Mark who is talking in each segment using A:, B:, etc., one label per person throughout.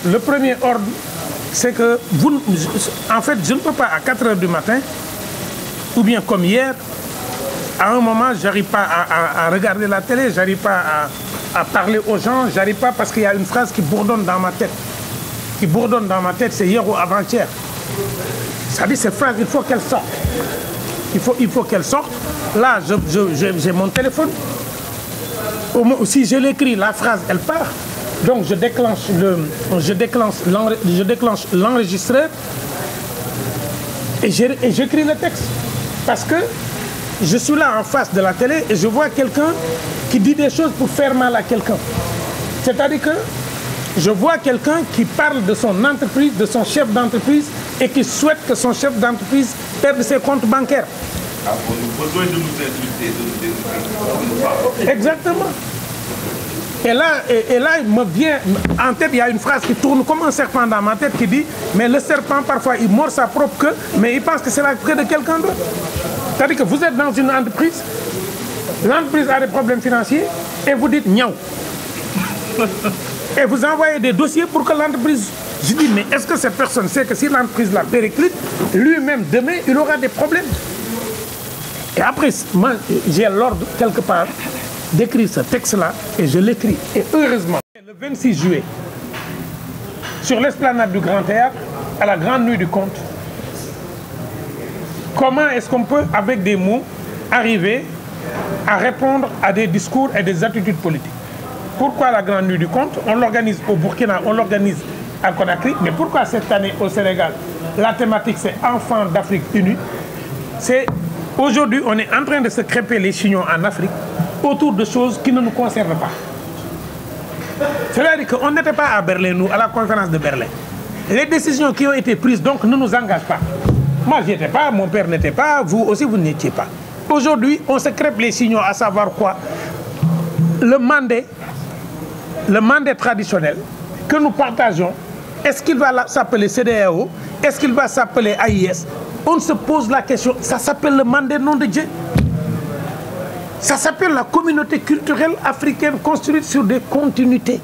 A: le premier ordre, c'est que vous, en fait, je ne peux pas à 4 heures du matin, ou bien comme hier, à un moment, je n'arrive pas à regarder la télé, je n'arrive pas à parler aux gens, je n'arrive pas parce qu'il y a une phrase qui bourdonne dans ma tête. Qui bourdonne dans ma tête, c'est hier ou avant-hier. Ça dit, cette phrase, il faut qu'elle sorte. Il faut qu'elle sorte. Là, j'ai mon téléphone. Si je l'écris, la phrase, elle part. Donc, je déclenche l'enregistreur et j'écris le texte. Parce que je suis là en face de la télé et je vois quelqu'un qui dit des choses pour faire mal à quelqu'un. C'est-à-dire que je vois quelqu'un qui parle de son entreprise, de son chef d'entreprise et qui souhaite que son chef d'entreprise perde ses comptes bancaires.
B: On a besoin de nous insulter, de nous dénoncer.
A: Exactement. Et là, il me vient en tête, il y a une phrase qui tourne comme un serpent dans ma tête qui dit « Mais le serpent, parfois, il mord sa propre queue, mais il pense que c'est la queue de quelqu'un d'autre. » C'est-à-dire que vous êtes dans une entreprise, l'entreprise a des problèmes financiers, et vous dites « Niaou ». Et vous envoyez des dossiers pour que l'entreprise... Je dis, mais est-ce que cette personne sait que si l'entreprise la périclite, lui-même, demain, il aura des problèmes? Et après, moi, j'ai l'ordre, quelque part, d'écrire ce texte-là, et je l'écris. Et heureusement, le 26 juillet, sur l'esplanade du Grand Théâtre, à la Grande Nuit du Conte, comment est-ce qu'on peut, avec des mots, arriver à répondre à des discours et des attitudes politiques? Pourquoi la Grande Nuit du Conte? On l'organise au Burkina, on l'organise à Conakry, mais pourquoi cette année au Sénégal, la thématique c'est Enfants d'Afrique unie? C'est aujourd'hui, on est en train de se crêper les chignons en Afrique autour de choses qui ne nous concernent pas. C'est-à-dire qu'on n'était pas à Berlin, nous, à la conférence de Berlin. Les décisions qui ont été prises, donc, ne nous engagent pas. Moi, je n'y étais pas, mon père n'était pas, vous aussi, vous n'étiez pas. Aujourd'hui, on se crêpe les chignons à savoir quoi? Le mandat traditionnel que nous partageons, est-ce qu'il va s'appeler CEDEAO? Est-ce qu'il va s'appeler AIS? On se pose la question, ça s'appelle le mandat nom de Dieu. Ça s'appelle la communauté culturelle africaine construite sur des continuités.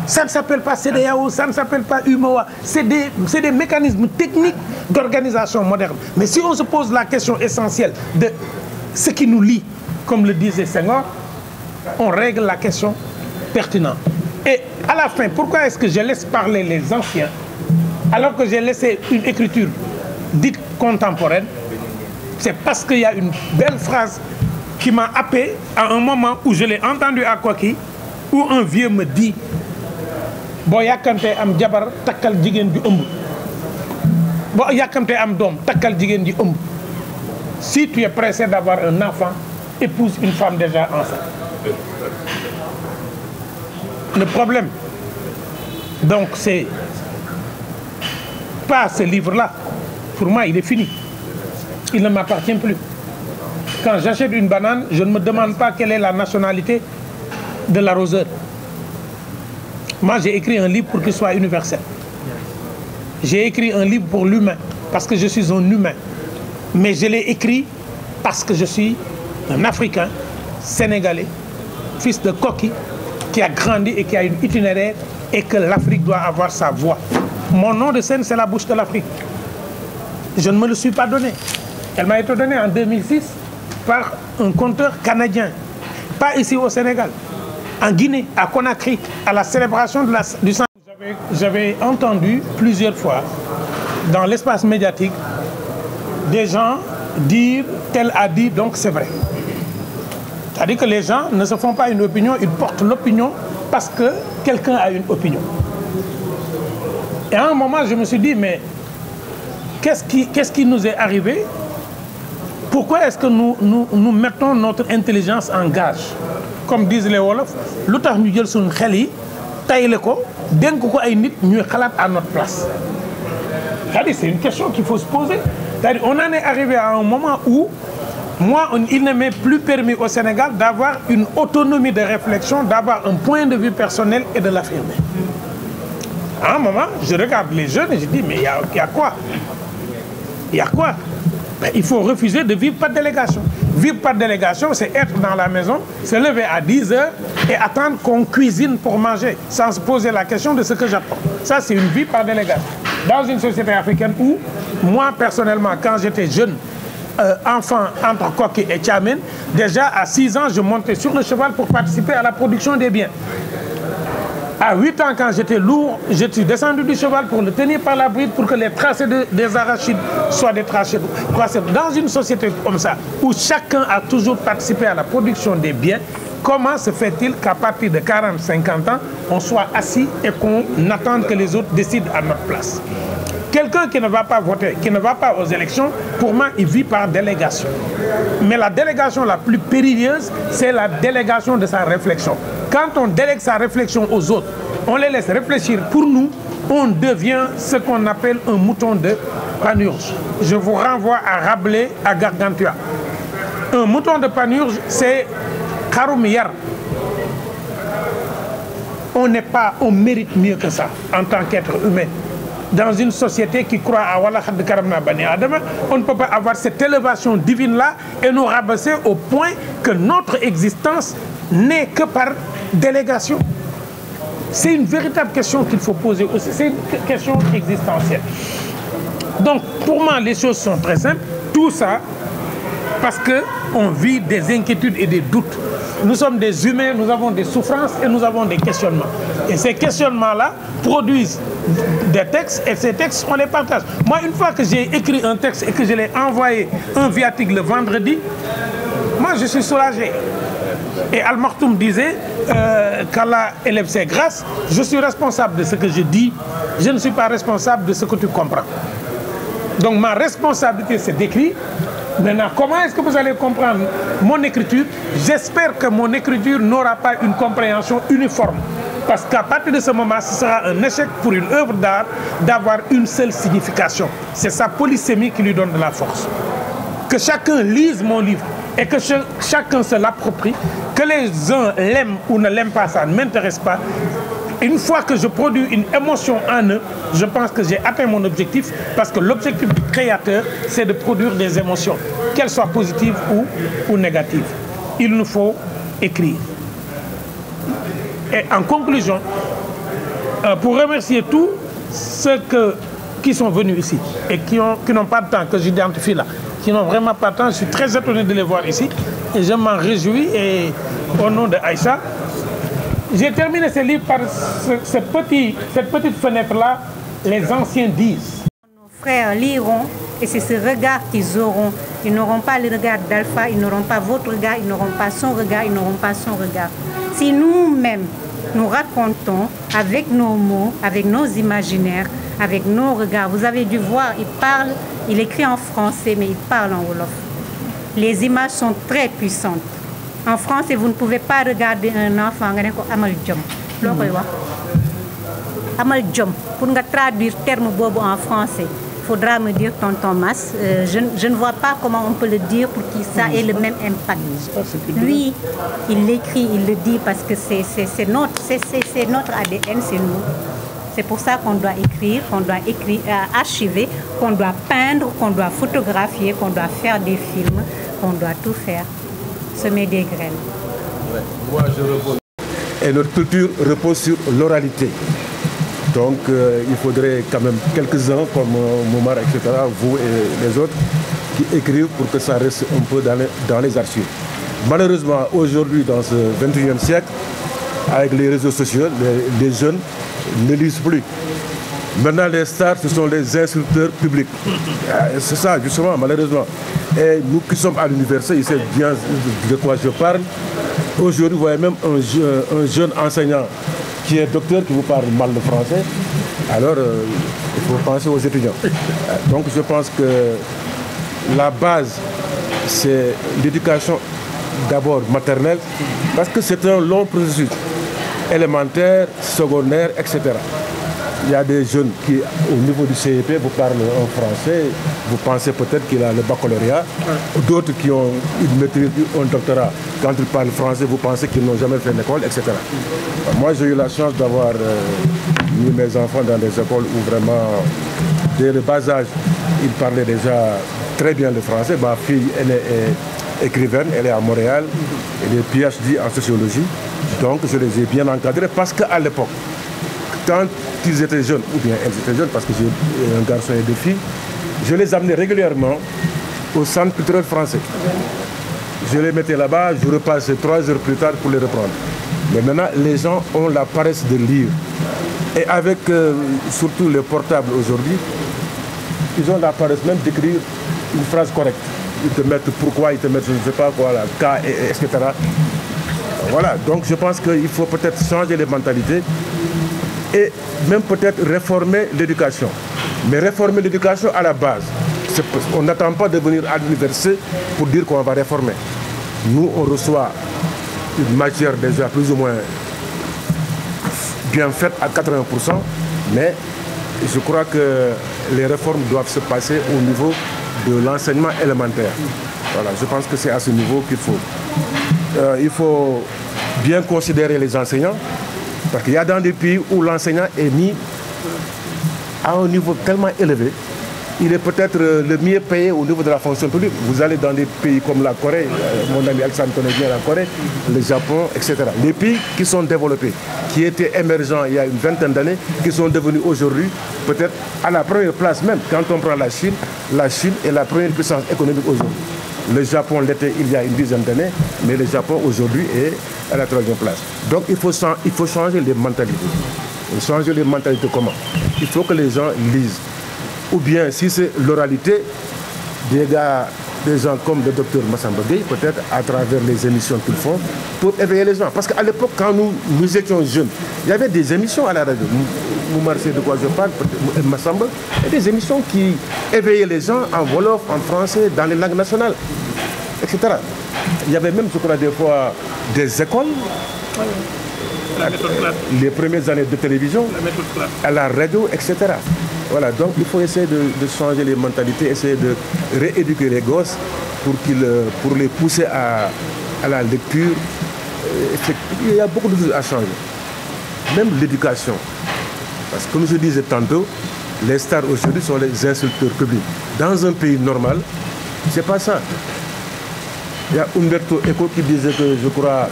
A: Ça ne s'appelle pas CEDEAO, ça ne s'appelle pas UMOA. C'est des mécanismes techniques d'organisation moderne. Mais si on se pose la question essentielle de ce qui nous lie, comme le disait Senghor, on règle la question pertinente. Et à la fin, pourquoi est-ce que je laisse parler les anciens alors que j'ai laissé une écriture dite contemporaine? C'est parce qu'il y a une belle phrase qui m'a happé à un moment où je l'ai entendu à Koki, où un vieux me dit bo yakante am jabar takal jigen ju ëmb bo yakante am dom takal jigen ji ëmb. Si tu es pressé d'avoir un enfant, épouse une femme déjà enceinte. Le problème, donc, c'est pas ce livre-là. Pour moi, il est fini. Il ne m'appartient plus. Quand j'achète une banane, je ne me demande pas quelle est la nationalité de l'arroseur. Moi, j'ai écrit un livre pour qu'il soit universel. J'ai écrit un livre pour l'humain, parce que je suis un humain. Mais je l'ai écrit parce que je suis un Africain, sénégalais, fils de Koki, qui a grandi et qui a une itinéraire, et que l'Afrique doit avoir sa voix. Mon nom de scène, c'est la bouche de l'Afrique. Je ne me le suis pas donné. Elle m'a été donnée en 2006 par un conteur canadien, pas ici au Sénégal, en Guinée, à Conakry, à la célébration de du sang. J'avais entendu plusieurs fois dans l'espace médiatique des gens dire tel a dit, donc c'est vrai. C'est-à-dire que les gens ne se font pas une opinion, ils portent l'opinion parce que quelqu'un a une opinion. Et à un moment, je me suis dit, mais qu'est-ce qui nous est arrivé? Pourquoi est-ce que nous mettons notre intelligence en gage? Comme disent les Wolofs, l'autre nous dit son khali, taille ko, denk ko ay nit ñuy xalat à notre place. C'est une question qu'il faut se poser. On en est arrivé à un moment où il ne m'est plus permis au Sénégal d'avoir une autonomie de réflexion, d'avoir un point de vue personnel et de l'affirmer. À un moment, je regarde les jeunes et je dis, mais il y a quoi? Il y a quoi? Ben, il faut refuser de vivre par délégation. Vivre par délégation, c'est être dans la maison, se lever à 10 h et attendre qu'on cuisine pour manger, sans se poser la question de ce que j'apporte. Ça, c'est une vie par délégation. Dans une société africaine où, moi, personnellement, quand j'étais jeune, enfant entre Koki et Tchamen, déjà à 6 ans, je montais sur le cheval pour participer à la production des biens. À 8 ans, quand j'étais lourd, je suis descendu du cheval pour le tenir par la bride pour que les tracés des arachides soient des tracés. Dans une société comme ça, où chacun a toujours participé à la production des biens, comment se fait-il qu'à partir de 40-50 ans, on soit assis et qu'on attende que les autres décident à notre place? Quelqu'un qui ne va pas voter, qui ne va pas aux élections, pour moi, il vit par délégation. Mais la délégation la plus périlleuse, c'est la délégation de sa réflexion. Quand on délègue sa réflexion aux autres, on les laisse réfléchir pour nous, on devient ce qu'on appelle un mouton de Panurge. Je vous renvoie à Rabelais, à Gargantua. Un mouton de Panurge, c'est Karoumiyar. On mérite mieux que ça en tant qu'être humain. Dans une société qui croit à Wallah Khad Karamna Bani Adam, on ne peut pas avoir cette élévation divine-là et nous rabaisser au point que notre existence n'est que par délégation. C'est une véritable question qu'il faut poser aussi. C'est une question existentielle. Donc, pour moi, les choses sont très simples. Tout ça, parce qu'on vit des inquiétudes et des doutes. Nous sommes des humains, nous avons des souffrances et nous avons des questionnements. Et ces questionnements-là produisent des textes et ces textes, on les partage. Moi, une fois que j'ai écrit un texte et que je l'ai envoyé un viatique le vendredi, moi, je suis soulagé. Et Al-Maktoum disait qu'Allah élève ses grâces, je suis responsable de ce que je dis, je ne suis pas responsable de ce que tu comprends. Donc ma responsabilité, c'est d'écrire. Maintenant, comment est-ce que vous allez comprendre mon écriture? J'espère que mon écriture n'aura pas une compréhension uniforme. Parce qu'à partir de ce moment, ce sera un échec pour une œuvre d'art d'avoir une seule signification. C'est sa polysémie qui lui donne de la force. Que chacun lise mon livre et que chacun se l'approprie, que les uns l'aiment ou ne l'aiment pas, ça ne m'intéresse pas. Une fois que je produis une émotion en eux, je pense que j'ai atteint mon objectif, parce que l'objectif du créateur, c'est de produire des émotions, qu'elles soient positives ou négatives. Il nous faut écrire. Et en conclusion, pour remercier tous ceux qui sont venus ici et qui n'ont pas de temps, que j'identifie là, qui n'ont vraiment pas de temps, je suis très étonné de les voir ici et je m'en réjouis. Et au nom de Aïcha, j'ai terminé ce livre par cette petite fenêtre-là, les anciens disent.
C: Nos frères liront et c'est ce regard qu'ils auront. Ils n'auront pas le regard d'Alpha, ils n'auront pas votre regard, ils n'auront pas son regard, ils n'auront pas son regard. Si nous-mêmes, nous racontons avec nos mots, avec nos imaginaires, avec nos regards, vous avez dû voir, il écrit en français, mais il parle en wolof. Les images sont très puissantes. En français, vous ne pouvez pas regarder un enfant, amal djom. Amal djom. Pour traduire le terme bobo en français, il faudra me dire tonton Mas. Je ne vois pas comment on peut le dire pour que ça ait le même impact. Lui, il l'écrit, il le dit parce que c'est notre ADN, c'est nous. C'est pour ça qu'on doit écrire, archiver, qu'on doit peindre, qu'on doit photographier, qu'on doit faire des films, qu'on doit tout faire. Semer des graines.
D: Ouais, moi je repose. Et notre culture repose sur l'oralité. Donc il faudrait quand même quelques-uns comme Moumar, etc., vous et les autres, qui écrivent pour que ça reste un peu dans les archives. Malheureusement, aujourd'hui, dans ce 21e siècle, avec les réseaux sociaux, les jeunes ne lisent plus. Maintenant, les stars, ce sont les instructeurs publics. C'est ça, justement, malheureusement. Et nous qui sommes à l'université, ils savent bien de quoi je parle. Aujourd'hui, vous voyez même un jeune enseignant qui est docteur, qui vous parle mal le français. Alors, il faut penser aux étudiants. Donc, je pense que la base, c'est l'éducation d'abord maternelle, parce que c'est un long processus, élémentaire, secondaire, etc. Il y a des jeunes qui, au niveau du CEP, vous parlent en français, vous pensez peut-être qu'il a le baccalauréat. D'autres qui ont une maîtrise, un doctorat, quand ils parlent français, vous pensez qu'ils n'ont jamais fait l'école, etc. Moi, j'ai eu la chance d'avoir mis mes enfants dans des écoles où vraiment, dès le bas âge, ils parlaient déjà très bien le français. Ma fille aînée écrivaine, elle est à Montréal, elle est PhD en sociologie. Donc je les ai bien encadrés parce qu'à l'époque, quand ils étaient jeunes, ou bien elles étaient jeunes, parce que j'ai un garçon et deux filles, je les amenais régulièrement au centre culturel français. Je les mettais là-bas, je repassais 3 heures plus tard pour les reprendre. Mais maintenant, les gens ont la paresse de lire. Et avec surtout les portables aujourd'hui, ils ont la paresse même d'écrire une phrase correcte. Ils te mettent pourquoi, ils te mettent je ne sais pas quoi, la K, etc. Voilà, donc je pense qu'il faut peut-être changer les mentalités et même peut-être réformer l'éducation. Mais réformer l'éducation à la base. On n'attend pas de venir à l'université pour dire qu'on va réformer. Nous, on reçoit une matière déjà plus ou moins bien faite à 80%, mais je crois que les réformes doivent se passer au niveau de l'enseignement élémentaire. Voilà, je pense que c'est à ce niveau qu'il faut. Il faut bien considérer les enseignants, parce qu'il y a dans des pays où l'enseignant est mis à un niveau tellement élevé. Il est peut-être le mieux payé au niveau de la fonction publique. Vous allez dans des pays comme la Corée, mon ami Alexandre connaît bien la Corée, le Japon, etc. Les pays qui sont développés, qui étaient émergents il y a une vingtaine d'années, qui sont devenus aujourd'hui peut-être à la première place même. Quand on prend la Chine est la première puissance économique aujourd'hui. Le Japon l'était il y a une dizaine d'années, mais le Japon aujourd'hui est à la 3e place. Donc il faut changer les mentalités. Et changer les mentalités comment? Il faut que les gens lisent. Ou bien, si c'est l'oralité, des gens comme le docteur Massamba Gueye, peut-être à travers les émissions qu'ils font, pour éveiller les gens. Parce qu'à l'époque, quand nous étions jeunes, il y avait des émissions à la radio. Vous marchez de quoi je parle, Massamba, et des émissions qui éveillaient les gens en wolof, en français, dans les langues nationales, etc. Il y avait même, je crois, des fois, des écoles. Les premières années de télévision, à la radio, etc. Voilà, donc il faut essayer de changer les mentalités, essayer de rééduquer les gosses pour les pousser à la lecture. Il y a beaucoup de choses à changer. Même l'éducation. Parce que comme je disais tantôt, les stars aujourd'hui sont les instructeurs publics. Dans un pays normal, c'est pas ça. Il y a Umberto Eco qui disait que, je crois,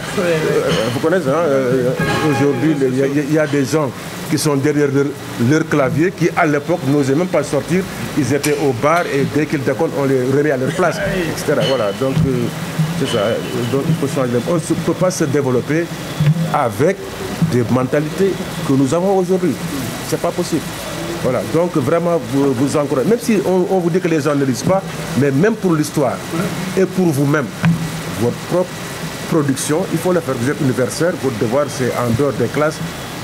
D: vous connaissez, hein, aujourd'hui, il y a des gens qui sont derrière leur clavier, qui à l'époque n'osaient même pas sortir. Ils étaient au bar et dès qu'ils déconnent, on les remet à leur place, etc. Voilà, donc c'est ça. Donc il faut changer. On ne peut pas se développer avec des mentalités que nous avons aujourd'hui. C'est pas possible. Voilà, donc vraiment vous encouragez. Même si on vous dit que les gens ne lisent pas, mais même pour l'histoire et pour vous-même, votre propre production, il faut le faire. Vous êtes universitaire, votre devoir c'est en dehors des classes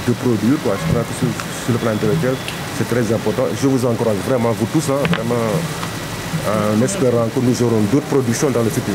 D: de produire. Quoi. Je crois que sur le plan intellectuel, c'est très important. Je vous encourage vraiment, vous tous, hein, vraiment, en espérant que nous aurons d'autres productions dans le futur.